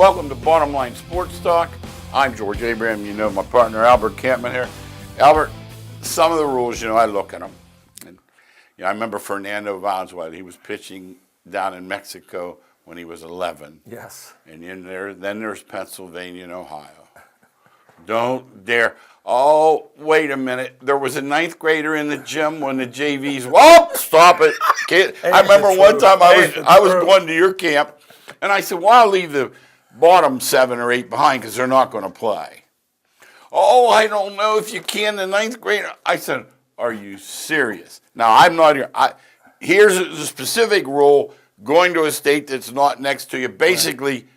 Welcome to Bottom Line Sports Talk. I'm George Abraham. You know my partner Albert Campman here. Albert, some of the rules, I look at them. And, I remember Fernando Valenzuela. He was pitching down in Mexico when he was 11. Yes. And then there's Pennsylvania and Ohio. Don't dare. Oh, wait a minute. There was a ninth grader in the gym when the JVs. Whoa, stop it. Kid. I remember one time I was going to your camp, and I said, well, I'll leave the bottom 7 or 8 behind because they're not going to play. Oh, I don't know if you can, the ninth grader. I said, are you serious? Now, I'm not here. Here's a specific rule going to a state that's not next to you. Basically,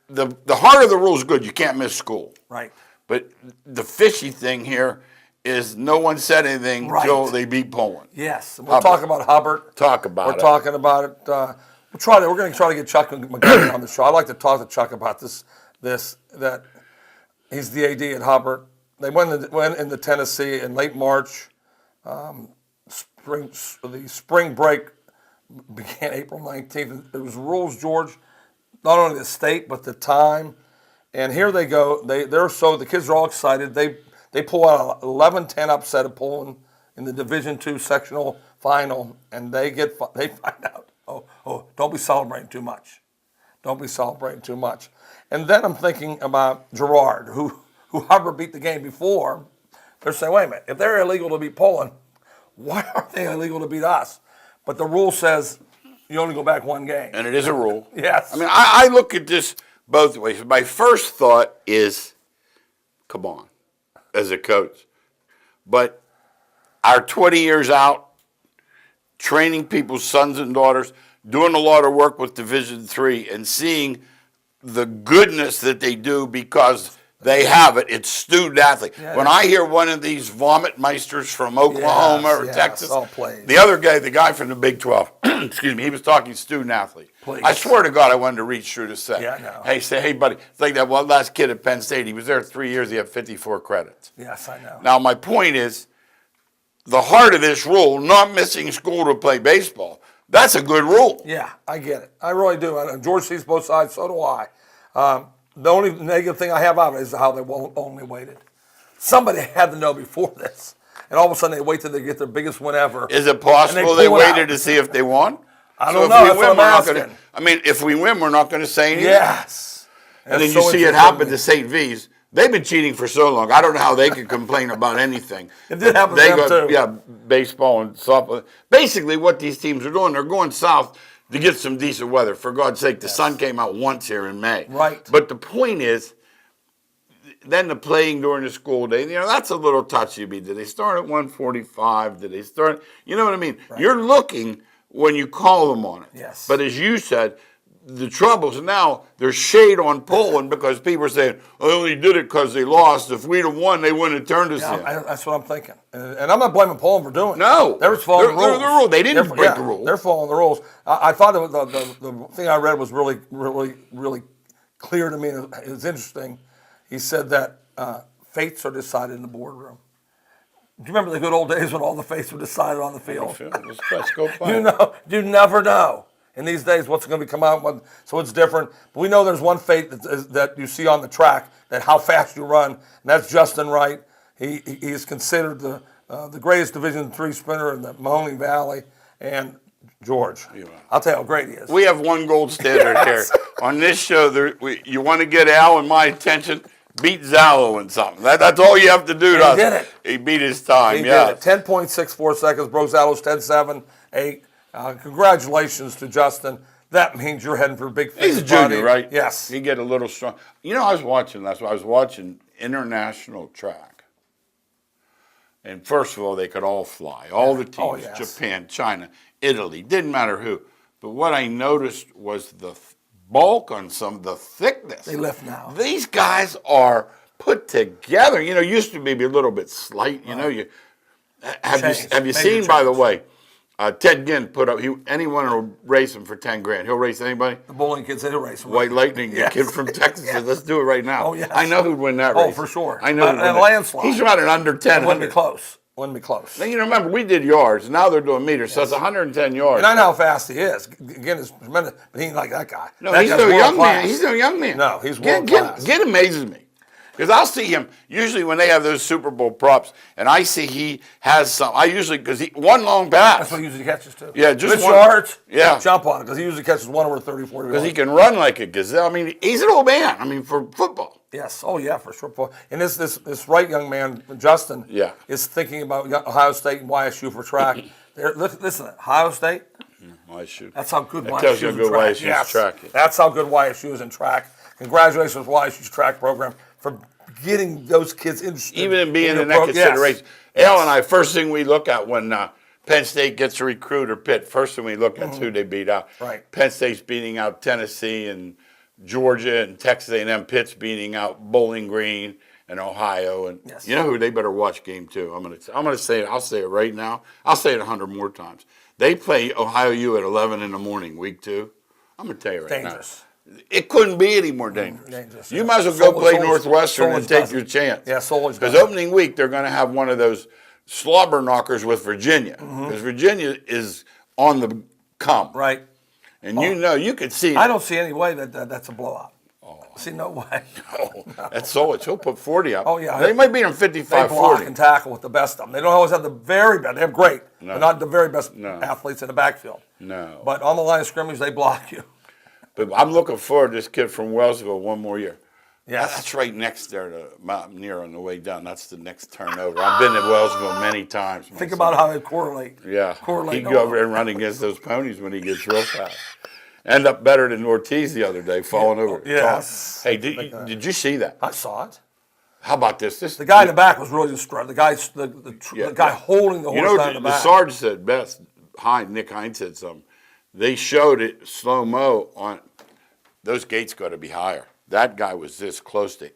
the heart of the rule is good. You can't miss school. Right. But the fishy thing here is no one said anything until they beat Poland. Yes. We'll talk about Hubbard. Talk about it. We're talking about it. We're going to try to get Chuck McGovern on the show. I'd like to talk to Chuck about this that he's the AD at Hubbard. They went into Tennessee in late March. The spring break began April 19th. There was rules, George, not only the state but the time. And here they go. The kids are all excited. They pull out an 11-10 upset of Poland in the Division II sectional final, and they find out. Oh, don't be celebrating too much. Don't be celebrating too much. And then I'm thinking about Gerard, who Hubbard beat the game before. They're saying, wait a minute, if they're illegal to beat Poland, why aren't they illegal to beat us? But the rule says you only go back one game. And it is a rule. Yes. I mean, I look at this both ways. My first thought is, come on, as a coach. But our 20 years out, training people's sons and daughters, doing a lot of work with Division III, and seeing the goodness that they do because they have it. It's student athlete. Yeah, when I hear one of these vomit meisters from Oklahoma or Texas, the other guy, the guy from the Big 12, excuse me, he was talking student athlete. Please. I swear to God, I wanted to reach through to say, yeah, I know. Hey, buddy, it's like that one last kid at Penn State. He was there 3 years. He had 54 credits. Yes, I know. Now, my point is, the heart of this rule, not missing school to play baseball, that's a good rule. Yeah, I get it. I really do. And George sees both sides, so do I. The only negative thing I have of it is how they only waited. Somebody had to know before this. And all of a sudden they wait till they get their biggest win ever. Is it possible they waited to see if they won? I don't know. That's what I'm asking. If we win, we're not going to say anything. Yes. And then you see it happen to St. V's. They've been cheating for so long. I don't know how they can complain about anything. It did happen to them too. Yeah, baseball and softball. Basically, what these teams are doing, they're going south to get some decent weather. For God's sake, the sun came out once here in May. Right. But the point is, then the playing during the school day, that's a little touchy. Did they start at 1:45? Did they start? You know what I mean? Right. You're looking when you call them on it. Yes. But as you said, the trouble is now there's shade on Poland because people are saying, I only did it because they lost. If we'd have won, they wouldn't have turned us in. That's what I'm thinking. And I'm not blaming Poland for doing it. No. They're following the rules. They didn't break the rules. They're following the rules. I thought the thing I read was really, really, really clear to me. It was interesting. He said that fates are decided in the boardroom. Do you remember the good old days when all the fates were decided on the field? Let's go play. You never know. In these days, what's going to come out, so it's different. But we know there's one fate that you see on the track, that how fast you run, and that's Justin Wright. He is considered the greatest Division III sprinter in the Mahoning Valley. And George, I'll tell you how great he is. We have one gold standard here. On this show, you want to get Al and my attention, beat Zallo in something. That's all you have to do. He did it. He beat his time, He did it. 10.64 seconds, broke Zallo's 10.78. Congratulations to Justin. That means you're heading for a big things. He's a junior, right? Yes. He get a little strong. I was watching international track. And first of all, they could all fly. All the teams, Japan, China, Italy, didn't matter who. But what I noticed was the bulk on the thickness. They lift now. These guys are put together. Used to be a little bit slight. Have you seen, by the way, Ted Ginn put up, anyone will race him for 10 grand. He'll race anybody. The bowling kid said he'll race him. White Lightning, the kid from Texas said, let's do it right now. Oh, yes. I know who'd win that race. Oh, for sure. I know. And landslide. He's running under 10. It wouldn't be close. Wouldn't be close. Now, you know, remember, we did yards. Now they're doing meters, so it's 110 yards. And I know how fast he is. Again, it's tremendous, but he ain't like that guy. No, that he's guy's no young world-class. man. He's no young man. No, he's world-class. Get amazes me. Because I'll see him, usually when they have those Super Bowl props, and I see he has some, because one long pass. That's what he usually catches, too. Yeah, just Good one. yards, Yeah. jump on it, because he usually catches one over 30, 40 Because he yards. can run like a gazelle. I mean, he's an old man. I mean, for football. Yes, oh yeah, for sure. And this right young man, Justin, Yeah. is thinking about Ohio State and YSU for track. Listen, Ohio State, YSU. that's how good That YSU tells is you in how good track. YSU's Yes, track is. that's how good YSU is in track. Congratulations, YSU's track program, for getting those kids interested. Even in being your in that consideration. Yes. Al and I, first thing we look at when Penn State gets a recruit or Pitt, first thing we look at is who they beat out. Right. Penn State's beating out Tennessee and Georgia, and Texas A&M. Pitt's beating out Bowling Green and Ohio. And Yes. you know who they better watch game 2? I'm gonna say it. I'll say it right now. I'll say it 100 more times. They play Ohio U at 11 in the morning, week 2. I'm gonna tell you right Dangerous. now. It couldn't be any more dangerous. Dangerous, You yeah. might as well go play Solis Northwestern and take does it. your chance. Yeah, Solis Because does it. opening week, they're going to have one of those slobber knockers with Virginia. Because Virginia is on the come. Right. And you know, you could see. I don't see any way that's a blowout. See, no way. That's Solich. He'll put 40 up. Oh, yeah. They might beat him They 55 block 40. and tackle with the best of them. They don't always have the very best. They have great, No. but not the very best No. athletes in the backfield. No. But on the line of scrimmage, they block you. But I'm looking forward to this kid from Wellsville one more year. Yes. That's right next there to Mountaineer on the way down. That's the next turnover. I've been to Wellsville many times. Think about how they correlate. Yeah, Correlate. he'd go over there and run against those ponies when he gets real fast. End up better than Ortiz the other day, falling over. Yes. Hey, did you see that? I saw it. How about this? The guy in the back was really distraught. The guy holding the horse You know down what in the the back. Sarge said best? Nick Hines said something. They showed it slow-mo on, those gates got to be higher. That guy was this close to,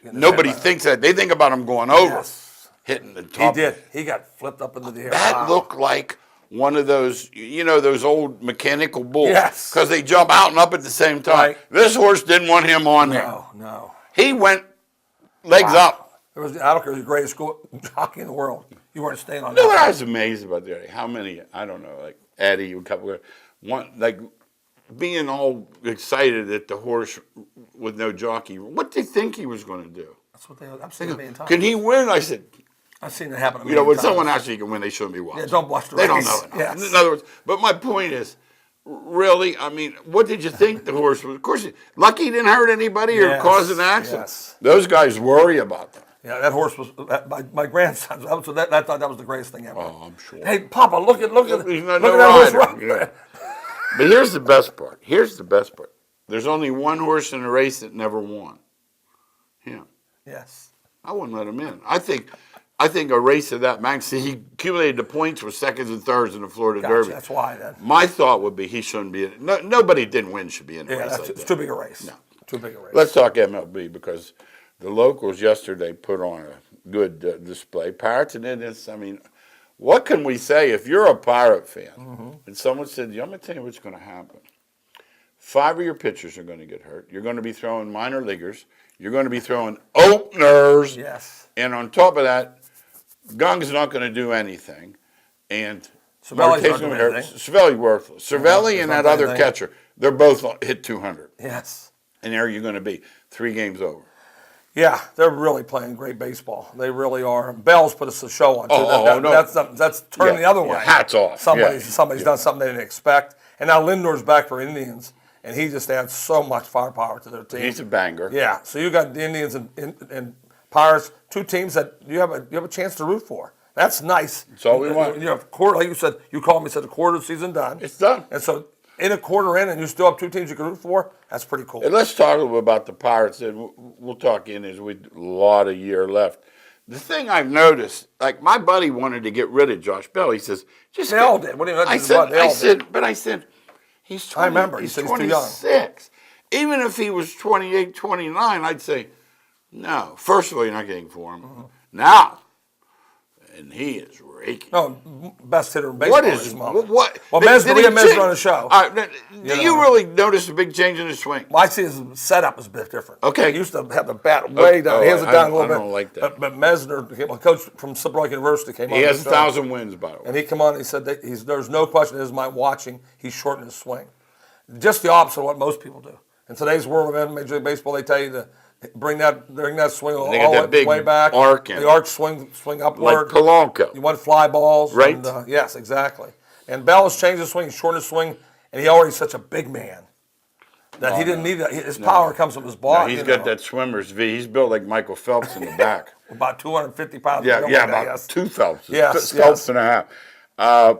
nobody thinks that. They think about him going over, Yes. hitting the He top. did. He got flipped up into the air. That Wow. looked like one of those, those old mechanical bulls. Yes. Because they jump out and up at the same time. Right. This horse didn't want him on there. No. He went legs up. I don't care, he was the greatest jockey in the world. You weren't staying on You know what that. I was amazed about there? How many, I don't know, like Eddie, a couple of, one, like being all excited at the horse with no jockey. What did they think he was going to do? That's what I've seen it a million times. Can he win? I said, I've seen it happen a when million times. someone actually can win, they shouldn't be watching. Yeah, don't watch the They don't race. know it. Yes. In other words, but my point is, really, I mean, what did you think the horse was? Of course, lucky he didn't hurt anybody or Yes, cause an accident. yes. Those guys worry about them. Yeah, that horse was my grandson. I thought that was the greatest thing ever. Oh, I'm sure. Hey, Papa, look at He's not look no at that horse rider, right yeah. But here's the best part. There's only one horse in the race that never won. Him. Yes. I wouldn't let him in. I think a race of that magnitude, he accumulated the points for seconds and thirds in the Florida Gotcha. Derby. That's why then. My thought would be he shouldn't be in it. No, nobody that didn't win should be in a Yeah, race that's like it's that. too big a race. No. Too big a race. Let's talk MLB because the locals yesterday put on a good display. Pirates and Indians, I mean, what can we say if you're a Pirate fan and someone said, I'm going to tell you what's going to happen. 5 of your pitchers are going to get hurt. You're going to be throwing minor leaguers. You're going to be throwing openers. Yes. And on top of that, Gung's not going to do anything. And Cervelli's Marquez not doing gonna hurt. anything. Cervelli worthless. Cervelli he's and not that doing other anything. catcher, they're both hit 200. Yes. And there you're going to be 3 games over. Yeah, they're really playing great baseball. They really are. Bell's put us a show on too. No. That's turning the other way. Hats off. Somebody's done something they didn't expect. And now Lindor's back for Indians, and he just adds so much firepower to their team. He's a banger. Yeah, so you got the Indians and Pirates, 2 teams that you have a chance to root for. That's nice. That's all we want. You have quarter, like you said, you called me, said the quarter of the season done. It's done. And so in a quarter in, and you still have 2 teams you can root for. That's pretty cool. And let's talk a little bit about the Pirates, and we'll talk in as we a lot of year left. The thing I've noticed, like my buddy wanted to get rid of Josh Bell. He says, just They all did. What do you mean? I said, he's 20, I remember. he's He said he's too young. 26. Even if he was 28, 29, I'd say, no. First of all, you're not getting for him. Now, and he is breaking. No, best hitter in baseball. What is his mom. what? Well, Did Mesner, he we had Mesner change- on the show. Do you really notice a big change in his swing? Well, I see his setup is a bit different. Okay. He used to have the bat way down. He has it down a little bit. I don't like that. But Mesner, a coach from Brock University, came on. He has the show, 1,000 wins, by the way. and he came on. And he said that there's no question in his mind watching. He's shortened his swing. Just the opposite of what most people do. In today's world of Major League Baseball, they tell you to bring that swing all They got that the big way back. arc in the it. arc swing upward. Like Polanco. You want fly balls, Right. And, yes, exactly. And Bell has changed his swing, shortened his swing, and he already such a big man that he didn't need that. His power comes from his body. He's got that swimmer's V. He's built like Michael Phelps in the back. About 250 pounds. Yeah, something yeah, like that, about yes. 2 Phelps. Yes, Phelps yes. and a half.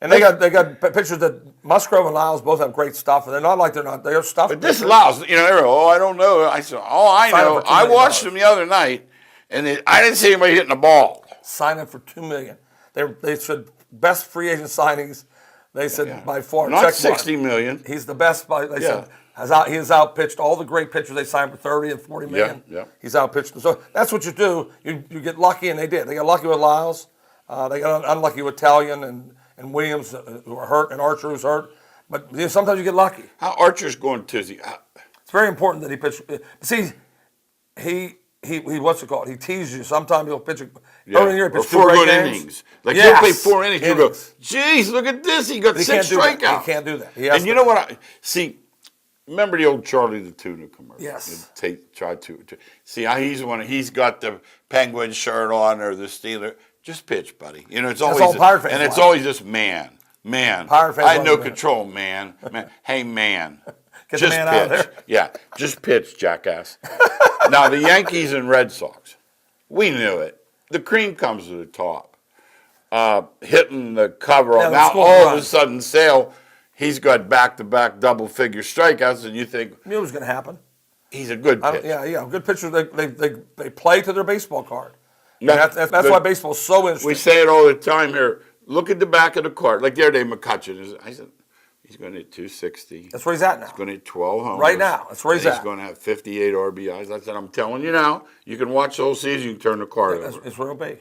And they got pictures that Musgrove and Lyles both have great stuff, and they're not like they're stuff. But this allows, they're, I don't know. I said, I Sign know. up for $2 I million. watched them the other night, and I didn't see anybody hitting the ball. Sign up for $2 million. They said best free agent signings. They said by far. Not check $60 mark. million. He's the best. They said he has outpitched all the great pitchers they signed for 30 and 40 million. Yeah. He's outpitched them. So that's what you do. You get lucky, and they did. They got lucky with Lyles. They got unlucky with Talion and Williams, who are hurt, and Archer, who's hurt. But sometimes you get lucky. How Archer's going Tizzy? It's very important that he pitch. See, he what's it called? He teases you. Sometimes he'll pitch early in the year. He Or pitched 2 4 great good games. innings. Like Yes. he'll play 4 innings. You go, geez, look at this. He got He 6 can't do that. strikeouts. He can't do that. He has And you to- know what? Remember the old Charlie the Tuna commercial? Yes. Try to see how he's got the Penguin shirt on or the Steeler. Just pitch, buddy. It's always all Pirate fans and it's like. always just man. Pirate fans I had no like that. control, man. Hey, man. Get the just man pitch. out of there. Yeah, just pitch, jackass. Now the Yankees and Red Sox, we knew it. The cream comes to the top. Hitting the cover. Yeah, Now score all run. of a sudden, Sale, he's got back-to-back double-figure strikeouts, and you think Knew it was going to happen. he's a good pitcher. Yeah. Good pitchers. They play to their baseball card. And Yeah, that's why baseball is so interesting. We say it all the time here. Look at the back of the card. Like the other day, McCutcheon. I said, he's going to hit 260. That's where he's at now. He's going to hit 12 homers. Right now, that's where he's and at. He's going to have 58 RBIs. I said, I'm telling you now, you can watch the whole season, you can turn the card over. It's real big.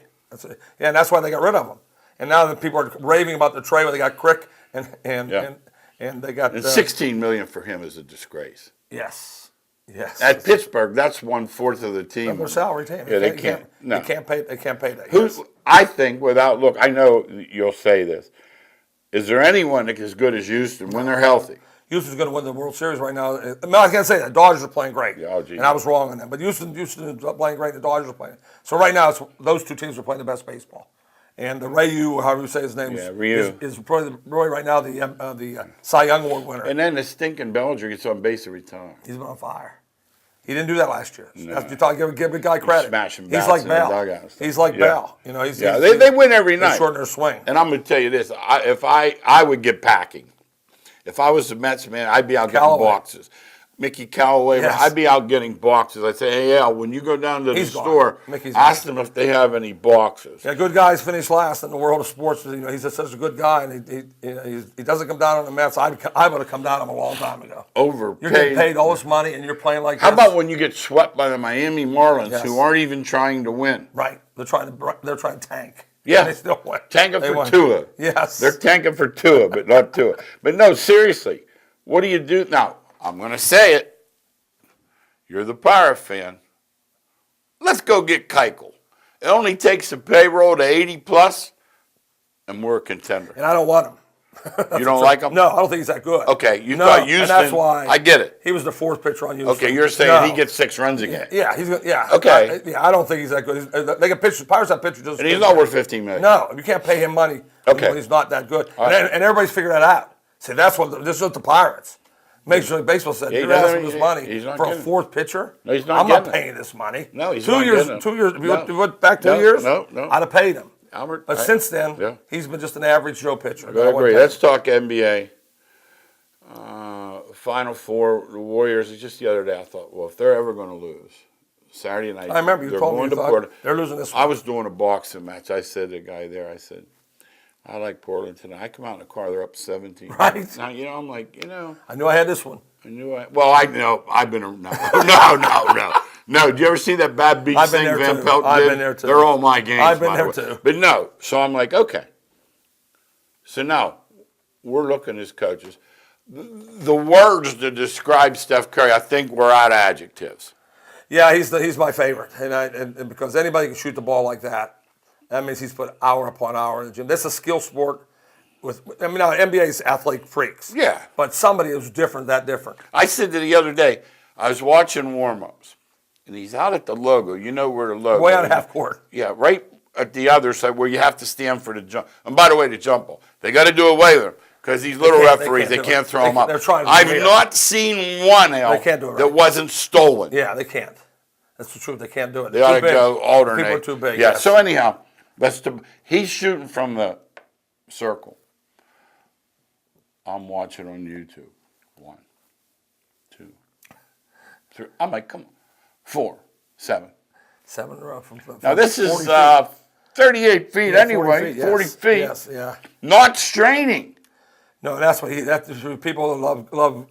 And that's why they got rid of him. And now that people are raving about the trade, where they got Crick and they got And $16 million for him is a disgrace. Yes. At Pittsburgh, that's 1/4 of the team. Their salary team. Yeah, they can't. No. They can't pay that. Who's? I think without look, I know you'll say this. Is there anyone that's as good as Houston when they're healthy? Houston's going to win the World Series right now. No, I can't say that. Dodgers are playing great. Yeah, geez. And I was wrong on that. But Houston is playing great. The Dodgers are playing. So right now, those two teams are playing the best baseball. And the Ryu, or however you say his name, Ryu. is probably right now the Cy Young Award winner. And then the stinking Bellinger gets on base every time. He's been on fire. He didn't do that last year. No. That's, you talk, give a guy credit. smashing He's bats like in the Bell. dugouts. He's like Yeah. Bell. They win every night. They shorten their swing. And I'm going to tell you this: if I would get packing. If I was the Mets man, I'd be out Callaway. getting boxes. Mickey Callaway, Yes. I'd be out getting boxes. I'd say, hey, Al, when you go down to the He's gone. store, Mickey's ask them if they have any boxes. Yeah, good guys finish last in the world of sports. He's such a good guy, and he doesn't come down on the Mets. I would have come down on him a long time ago. Overpaid. You're getting paid all this money, and you're playing like How this. about when you get swept by the Miami Marlins, Yes. who aren't even trying to win? Right? They're trying to tank. Yeah. And they still win. Tanking They for won. Tua. Yes. They're tanking for Tua, but not Tua. But no, seriously, what do you do? Now, I'm going to say it. You're the Pirate fan. Let's go get Keuchel. It only takes a payroll to 80 plus, and we're a contender. And I don't want him. You don't like him? No, I don't think he's that good. Okay, you no, thought Houston. and that's why I get it. He was the fourth pitcher on Houston. Okay, you're saying No. he gets 6 runs a game. Yeah, he's good. Yeah. Okay. I don't think he's that good. They can pitch. Pirates have pitchers just. And he's not worth $15 million. No, you can't pay him money Okay. when he's not that good. All right. And everybody's figured that out. See, this is what the Pirates. Major League Baseball said, Yeah, you're he doesn't- asking this money he's not for a getting it. fourth pitcher? No, he's not I'm not getting it. paying this money. No, he's 2 not years. getting it. 2 years. If No. you went back 2 No, years, no. I'd have paid him. Albert, But since then, yeah. he's been just an average Joe pitcher. I agree. Let's talk NBA. Final Four, the Warriors. Just the other day, I thought, well, if they're ever going to lose, Saturday night. I remember you they're told me going you to thought Portland. they're losing this I one. was doing a boxing match. I said to the guy there, I said, I like Portland tonight. I come out in the car, they're up 17. Right. Now, I'm like, I knew I had this one. I know. I've been no. No, did you ever see that Bad Beats I've been thing there Van too. Pelt did? I've been there too. They're all my games. I've been by there the way. too. But no, so I'm like, okay. So now we're looking as coaches. The words to describe Steph Curry, I think, were out of adjectives. Yeah, he's my favorite, and because anybody can shoot the ball like that, that means he's put hour upon hour in the gym. This is a skill sport. Now NBA is athlete freaks. Yeah. But somebody who's different, that different. I said to the other day, I was watching warm-ups, and he's out at the logo. You know where the logo Way out of is. half court. Yeah, right at the other side where you have to stand for the jump. And by the way, the jump ball, they got to do away with them because these little referees, they can't throw them up. They're trying to I've do it. not seen one L They can't do it that right. wasn't stolen. Yeah, they can't. That's the truth. They can't do it. They ought to go alternate. People are too big. Yeah, yes. so anyhow, he's shooting from the circle. I'm watching on YouTube. 1, 2, 3. I'm like, come on. 4, 7. 7 in a row from Now this is 40 feet. 38 feet Yeah, anyway. 40 feet. Yes, yeah. Not straining. No, that's what that's people that love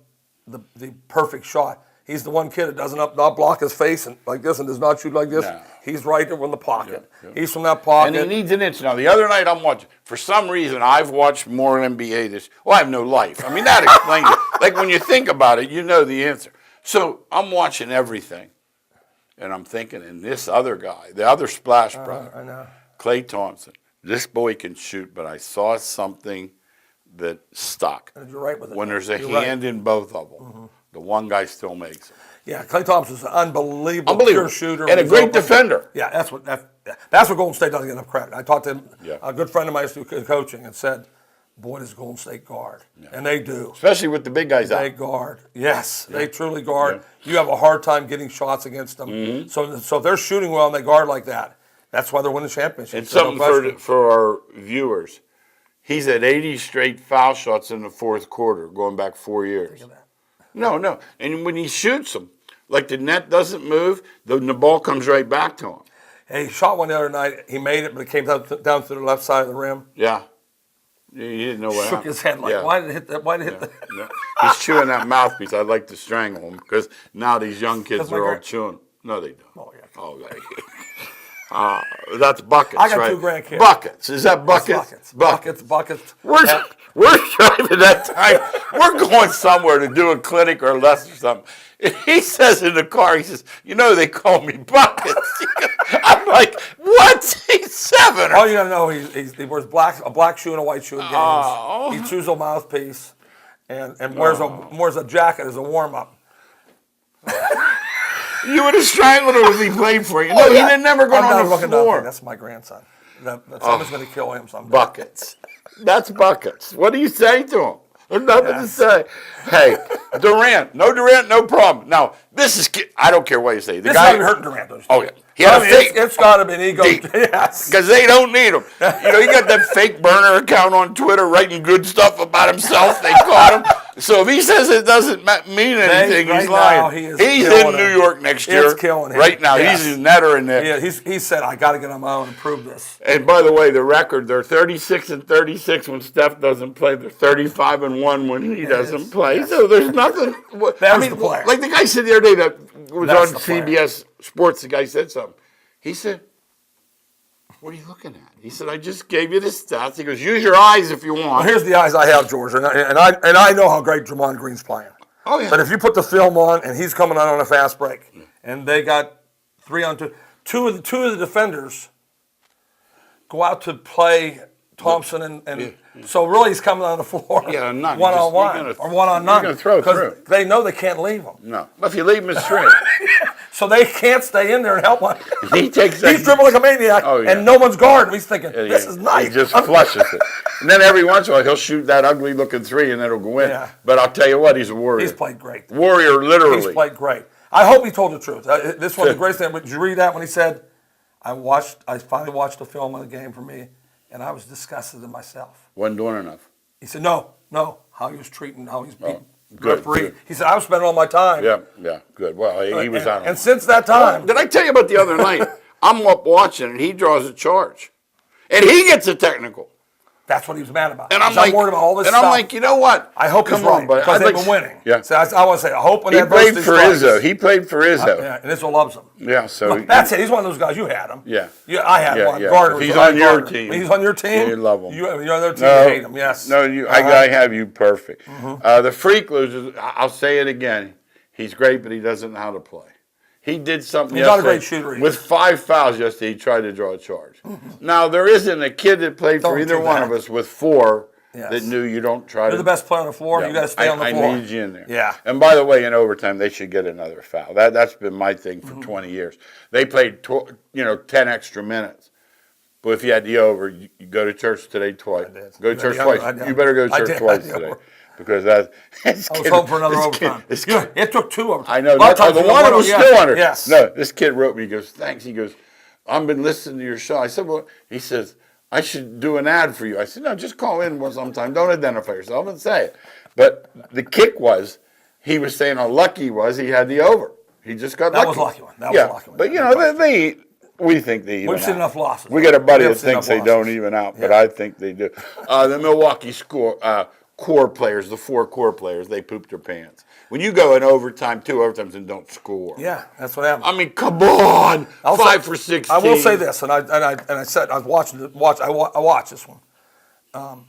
the perfect shot. He's the one kid that doesn't not block his face and like this and does not shoot like this. No. He's right there in the pocket. Yeah. He's from that pocket. And he needs an inch. Now, the other night I'm watching. For some reason, I've watched more NBA this. Well, I have no life. I mean, that explains it. Like, when you think about it, you know the answer. So I'm watching everything. And I'm thinking, and this other guy, the other Splash brother, I know. Klay Thompson, this boy can shoot, but I saw something that stuck. And you're right with it. When there's a You're hand in both of them, the one guy still makes it. Yeah, Klay Thompson's an unbelievable pure shooter. And a He's great open. defender. Yeah, that's what Golden State doesn't get enough credit. I talked to him, Yeah. a good friend of mine used to do coaching, and said, boy, does Golden State guard. Yeah. And they do. Especially with the big guys They out. guard. Yes, they truly guard. Yeah. You have a hard time getting shots against them. Mm-hmm. So if they're shooting well and they guard like that, that's why they're winning championships. And something for our viewers. He's at 80 straight foul shots in the fourth quarter, going back 4 years. Think of that. No. And when he shoots them, like the net doesn't move, the ball comes right back to him. Hey, he shot one the other night. He made it, but it came down to the left side of the rim. Yeah. He didn't know what Shook happened. his head like, why did it hit that? Why did it hit that? No. He's chewing that mouthpiece. I'd like to strangle him because now these young kids are all chewing. No, they don't. Oh, yeah. Oh, that's buckets, I got right? 2 grandkids. Buckets. Is that buckets? Buckets. We're driving that time. We're going somewhere to do a clinic or a lesson or something. And he says in the car, he says, they call me Buckets. I'm like, what? He's 7. All you got to know, he wears a black shoe and a white shoe in games. Oh. He chews a mouthpiece and wears a jacket as a warm-up. You would have strangled him if he played for you. No, he didn't never go on the floor. That's my grandson. Someone's going to kill him someday. Buckets. That's Buckets. What do you say to him? There's nothing to say. Hey, Durant, no problem. Now, I don't care what you say. This guy hurting Durant. Oh, yeah. He had a fake. It's got to be an ego. Yes. Because they don't need him. He got that fake burner account on Twitter writing good stuff about himself. They caught him. So if he says it doesn't mean anything, he's lying. He's in New York next year. It's killing him. Right now, he's a netter in there. Yeah, he said, I got to get on my own and prove this. And by the way, the record, they're 36-36 when Steph doesn't play. They're 35-1 when he doesn't play. Yes. So there's nothing. The player. Like the guy said the other day that was on CBS Sports, the guy said something. He said, what are you looking at? He said, I just gave you the stats. He goes, use your eyes if you want. Well, here's the eyes I have, George, and I know how great Draymond Green's playing. Oh, yeah. But if you put the film on and he's coming out on a fast break, and they got 3-on-2, two of the defenders go out to play Thompson and so really he's coming on the floor. Yeah, none. One-on-one or one-on-none. You're going to throw through. Because they know they can't leave him. No. But if you leave him, it's straight. So they can't stay in there and help him. He's dribbling like a maniac, and no one's guarding him. He's thinking, this is nice. He just flushes it. And then every once in a while, he'll shoot that ugly-looking 3, and it'll go in. Yeah. But I'll tell you what, he's a warrior. He's played great. Warrior, literally. He's played great. I hope he told the truth. This was the greatest thing. Did you read that when he said, I finally watched the film of the game for me, and I was disgusted in myself. Wasn't doing enough. He said, no, how he was treating, how he's beating. Good. He said, I was spending all my time. Yeah, good. Well, he was on it. And since that time. Well, did I tell you about the other night? I'm up watching, and he draws a charge. And he gets a technical. That's what he was mad about. And I'm like, worried about all this and stuff. I'm like, you know what? I hope he's right, buddy. because I'd they've like been winning. Yeah. So I want to say, I hope when He adversity played for strikes. Izzo. He played for Izzo. Yeah, and Izzo loves him. Yeah, so Look, that's it. He's one of those guys. You had him. Yeah. I had Yeah, one. yeah. Gardner. If he's was on your Gardner. team, When he's on your team. you love him. You're on their team. No, You hate him. Yes. No, I have you perfect. The freak loses. I'll say it again. He's great, but he doesn't know how to play. He did something He's not a yesterday great shooter either. with 5 fouls yesterday. He tried to draw a charge. Now there isn't a kid that played for Don't either do one that. of us with 4 Yes. that knew you don't try You're to. the best player on the floor. Yeah, You got to stay on the I floor. need you in there. Yeah. And by the way, in overtime, they should get another foul. That's been my thing for 20 years. They played 10 extra minutes. But if you had the over, you go to church today twice. Go to church twice. You better go to church twice today. Because I was hoping for another overtime. It took 2 overtimes. I know. The one was still under. Yes. No, this kid wrote me. He goes, thanks. He goes, I've been listening to your show. I said, well, he says, I should do an ad for you. I said, no, just call in sometime. Don't identify yourself and say it. But the kick was, he was saying how lucky he was. He had the over. He just got lucky. That was a lucky one. That was a lucky one. But we think they even We've seen out. enough losses. We got a buddy We've that seen thinks they enough don't losses. even out, but I think they do. The Milwaukee core players, the 4 core players, they pooped their pants. When you go in overtime, 2 overtimes and don't score. Yeah, that's what happened. I mean, come on, 5 for 16. I will say this, and I said I was I watched this one.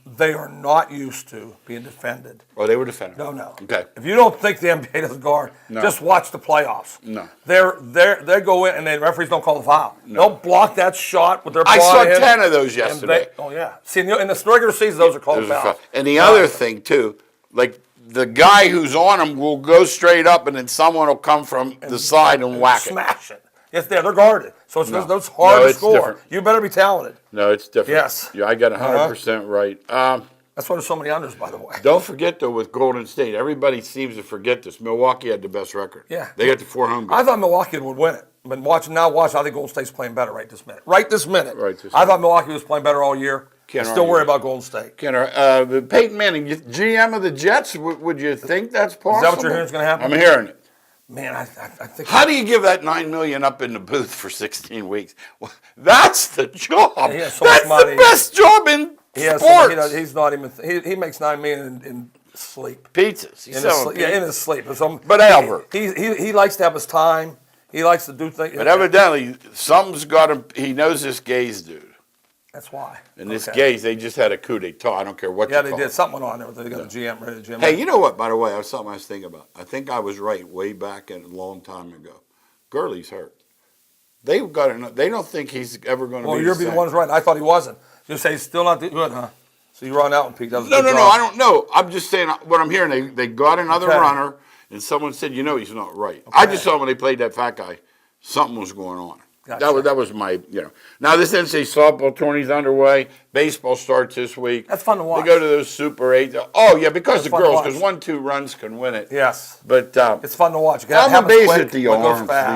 They are not used to being defended. Oh, they were defending. No. Okay. If you don't think the NBA doesn't guard, just watch the playoffs. No. They go in and the referees don't call the foul. They'll block that shot with their body. I saw in, 10 of those yesterday. Oh yeah. See, in the regular season, those are called fouls. And the other thing too, like the guy who's on them will go straight up, and then someone will come from the side and whack it. Smash it. Yes, they're guarded. So it's hard to it's score. different. You better be talented. No, it's different. Yes. Yeah, I got 100% right. That's why there's so many unders, by the way. Don't forget, though, with Golden State, everybody seems to forget this. Milwaukee had the best record. Yeah. They got the 4 home games. I thought Milwaukee would win it. But watch, I think Golden State's playing better right this minute. Right this minute. I thought Milwaukee was playing better all year. Can't still argue. worry about Golden State. Peyton Manning, GM of the Jets, would you think that's possible? Is that what you're hearing is going to happen? I'm hearing it. Man, I think. How do you give that $9 million up in the booth for 16 weeks? Well, that's the job. He has so That's much money. the best job in sports. He's not even. He makes $9 million in sleep. Pizzas. In his sleep. But Albert, he likes to have his time. He likes to do things. But evidently, something's got him. He knows this Gaze dude. That's why. And this Gaze, they just had a coup d'etat. I don't care what you call it. Yeah, they did. Something on there. They got the GM ready to GM. Hey, you know what, by the way, something I was thinking about. I think I was right way back a long time ago. Gurley's hurt. They don't think he's ever going to be Well, you're the one's right. I thought he wasn't. You say he's still not good, huh? So you run out and Pete doesn't. No, I don't know. I'm just saying what I'm hearing. They got another runner, and someone said, he's not right. Okay. I just saw when they played that fat guy, something was going on. Gotcha. That was my, Now this NCAA softball tournament's underway. Baseball starts this week. That's fun to watch. They go to those Super 8. Oh, yeah, because the girls, because 1-2 runs can win it. Yes. But it's fun to watch. I'm amazed at the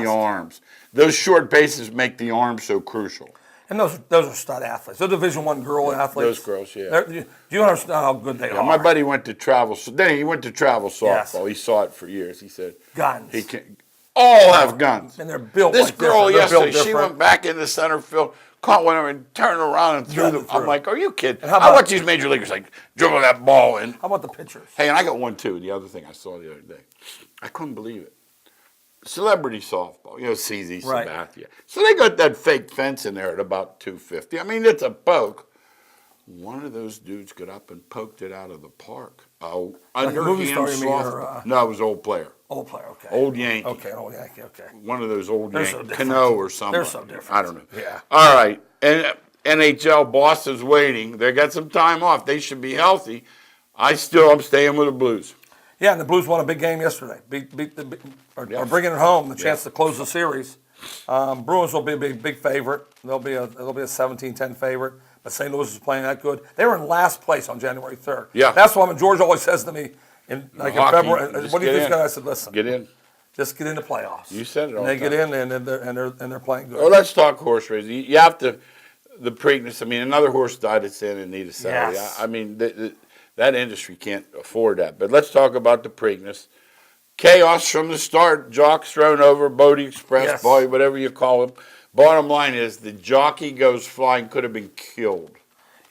arms. Those short bases make the arms so crucial. And those are stud athletes. They're Division I girl athletes. Those girls, yeah. Do you understand how good they are? My buddy went to travel. Then he went to travel softball. Yes. He saw it for years. He said, guns. He can. All have guns. And they're built This like girl different. yesterday, she went back in the center field, caught one of them, and turned around and threw them. I'm like, are you kidding? I watch these major leaguers like dribble that ball in. How about the pitchers? Hey, and I got one too. The other thing I saw the other day, I couldn't believe it. Celebrity softball, CZ Sabathia. So they got that fake fence in there at about 250. I mean, it's a poke. One of those dudes got up and poked it out of the park. Oh, like a movie star, you mean? No, it was old player. Old player, okay. Old Yankee. Okay, old Yankee, okay. One of those old They're Yankee. So Cano or something. They're so different. I don't know. Yeah. All right. And NHL, Boston's waiting. They got some time off. They should be healthy. I'm staying with the Blues. Yeah, and the Blues won a big game yesterday. Are bringing it home, the chance to close the series. Bruins will be a big favorite. They'll be a 17-10 favorite. But St. Louis is playing that good. They were in last place on January 3rd. Yeah. That's why George always says to me, in February, what do you think? I said, listen. Get in. Just get into playoffs. You said it all and they the get in, and they're playing good. Well, let's talk horse racing. You have to, the Preakness. I mean, another horse died at Santa Anita Saturday. Yes. I mean, that industry can't afford that. But let's talk about the Preakness. Chaos from the start. Jocks thrown over, Bodie Express, boy, whatever you call him. Bottom line is the jockey goes flying, could have been killed.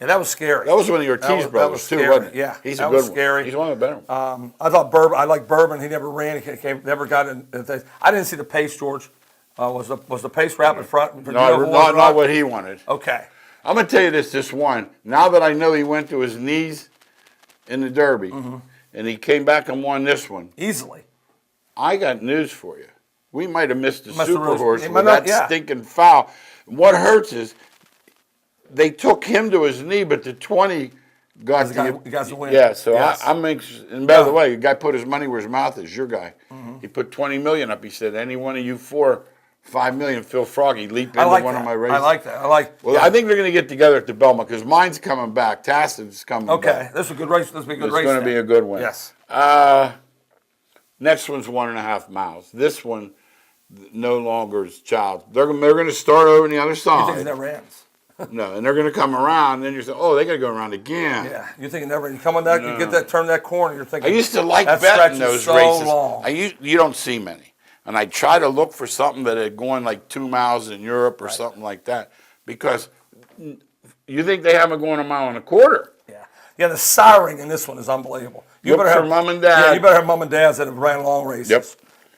Yeah, that was scary. That was one of your Ortiz that brothers was too, scary. wasn't it? Yeah, he's that a good was one. scary. He's one of the better ones. I thought Bourman. I like Bourman. He never ran. He never got in. I didn't see the pace, George. Was the pace wrap in front? Not what he wanted. Okay. I'm gonna tell you this one. Now that I know he went to his knees in the Derby, and he came back and won this one Easily. I got news for you. We might have missed the Must have Super really- Horse he with might not- that yeah. stinking foul. What hurts is they took him to his knee, but the 20 got He got the win. Yeah, so Yes. I'm anxious. And by the way, the guy put his money where his mouth is. Your guy, he put 20 million up. He said, "Any one of you 5 million, Phil Froggy leap into I like one that. of my races." I like that. Well, I think they're going to get together at the Belmont because mine's coming back. Tassin's coming Okay, back. this is a good race. This will be a good It's race. going to be a good one. Yes. Next one's 1.5 miles. This one no longer is child. They're going to start over on the other You think it side. never ends? No, and they're going to come around. And then you're saying, "Oh, they got to go around again." Yeah. You think it never? You come on that, you get that, turn that corner. You're I thinking. used to like that betting stretch those is so races. long. You don't see many, and I try to look for something that had gone like 2 miles in Europe or something like that, because you think they haven't gone 1.25 miles. Yeah, the siren in this one is unbelievable. You Look for mom and dad. Yeah, you better have mom and dads that have ran long races. Yep.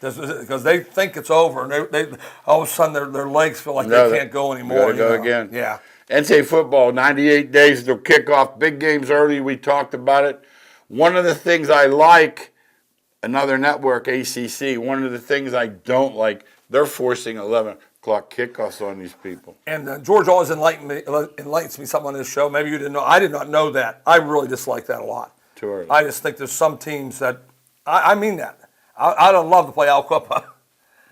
Because they think it's over, and they all of a sudden their legs feel like No, they can't go anymore. Gotta go you know. again. Yeah. NCAA football, 98 days to kick off. Big games early. We talked about it. One of the things I like, another network, ACC. One of the things I don't like, they're forcing 11 o'clock kickoffs on these people. And George always enlightens me something on this show. Maybe you didn't know. I did not know that. I really dislike that a lot. Too early. I just think there's some teams that, I mean that. I'd love to play Al Copa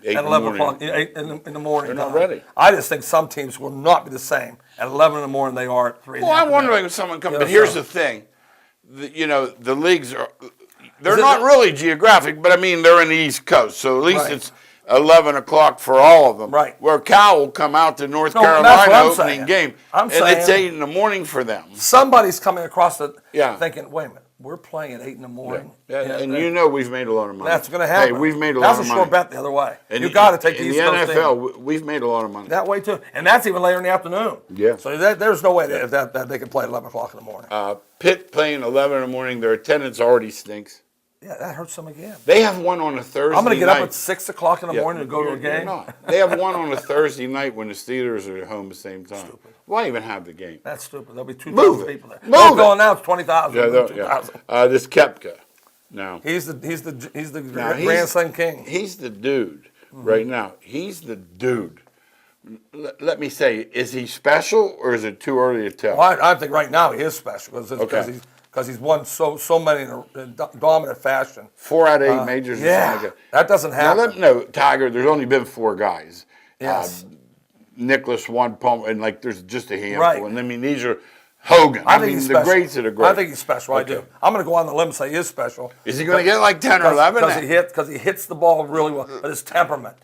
8 at in the 11 morning. o'clock in the morning. They're not ready. I just think some teams will not be the same at 11 in the morning they are at 3 in the Well, I'm afternoon. wondering if someone comes. Yeah, But here's so- the thing, the leagues they're Is it not the- really geographic, but I mean they're in the East Coast, so at least Right. it's 11 o'clock for all of them. Right. Where Cal will come out to North No, that's Carolina what I'm opening saying. game, I'm and it's saying- 8 in the morning for them. Somebody's coming across the Yeah. thinking, wait a minute, we're playing at 8 in the morning. Yeah, and you know we've made a lot of money. That's going to happen. Hey, we've made a lot of That's money. a sure bet the other way. And You got to take in these the Coast teams. NFL. We've made a lot of money. That way too, and that's even later in the afternoon. Yeah. So there's no way that they can play at 11 o'clock in the morning. Pitt playing 11 in the morning. Their attendance already stinks. Yeah, that hurts them again. They have one on a Thursday. I'm going to get night. up at 6 o'clock in the morning to go to a You're game. not. They have one on a Thursday night when the Steelers are at home at the same time. Stupid. Why even have the game? That's stupid. There'll be Move 2,000 it. people there. Move Don't it. go now. It's 20,000. Yeah, 2,000. this Kepka. No. He's the Now, Grand Slam king. He's the dude right now. He's the dude. Let me say, is he special or is it too early to tell? Well, I think right now he is special Okay. because he's won so many in a dominant fashion. 4 out of 8 majors. Or Yeah, something like that doesn't Now, happen. Tiger, there's only been 4 guys. Yes. Nicholas won, and there's just a handful. Right. And I mean, these are Hogan. I think mean, he's the special. greats of the great. I think he's special. I do. I'm going to go on the limb and say he is special. Is he going to get like 10 or 11? Because he hits the ball really well, but his temperament.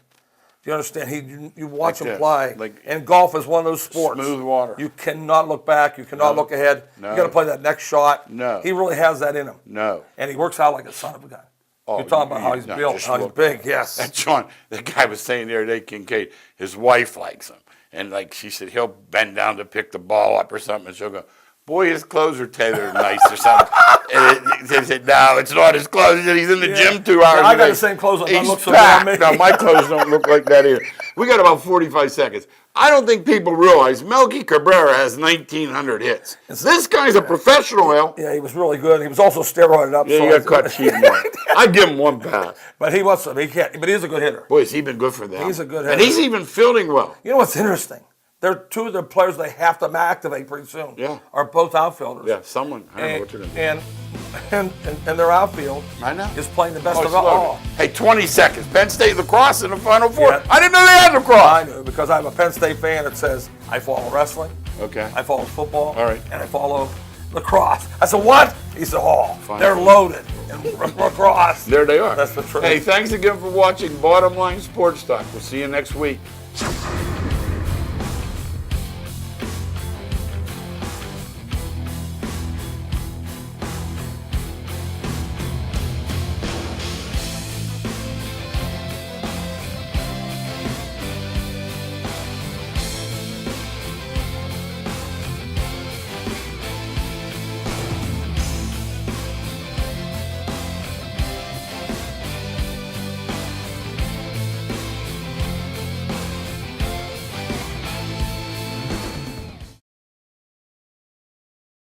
Do you understand? You watch Like him this. play, Like and golf is one of those sports. smooth water. You cannot look back. You cannot look ahead. No. You got to play that next shot. No. He really has that in him. No. And he works out like a son of a gun. Oh, You're talking about how he's no, built, just how he's look. big. Yes. That John, the guy was saying the other day, Kincaid, his wife likes him. And like she said, he'll bend down to pick the ball up or something, and she'll go, "Boy, his clothes are tailored nice," or something. And they said, "No, it's not his clothes. He said he's in the gym 2 hours Yeah, I a got day." the same clothes on. He's Don't look so packed. good No, on me. my clothes don't look like that either. We got about 45 seconds. I don't think people realize Melky Cabrera has 1,900 hits. This guy's a professional, Al. Yeah, he was really good. He was also steroided up. Yeah, so you got cut cheap more. I'd give him 1 pass. But he wants to. He can't. But he's a good hitter. Boy, has he been good for them. He's a good And hitter. he's even fielding well. You know what's interesting? They're 2 of the players they have to activate pretty soon. Yeah. Are both outfielders. Yeah, someone. I don't know what you're going to do. And their outfield I know. is playing the best Oh, of slow. all. Hey, 20 seconds. Penn State lacrosse in the Final Four. Yeah. I didn't know they had lacrosse. I knew because I'm a Penn State fan that says I follow wrestling, Okay. I follow football, All right. and I follow lacrosse. I said, what? He said, oh, Fine. they're loaded in lacrosse. There they are. That's the truth. Hey, thanks again for watching Bottom Line Sports Talk. We'll see you next week.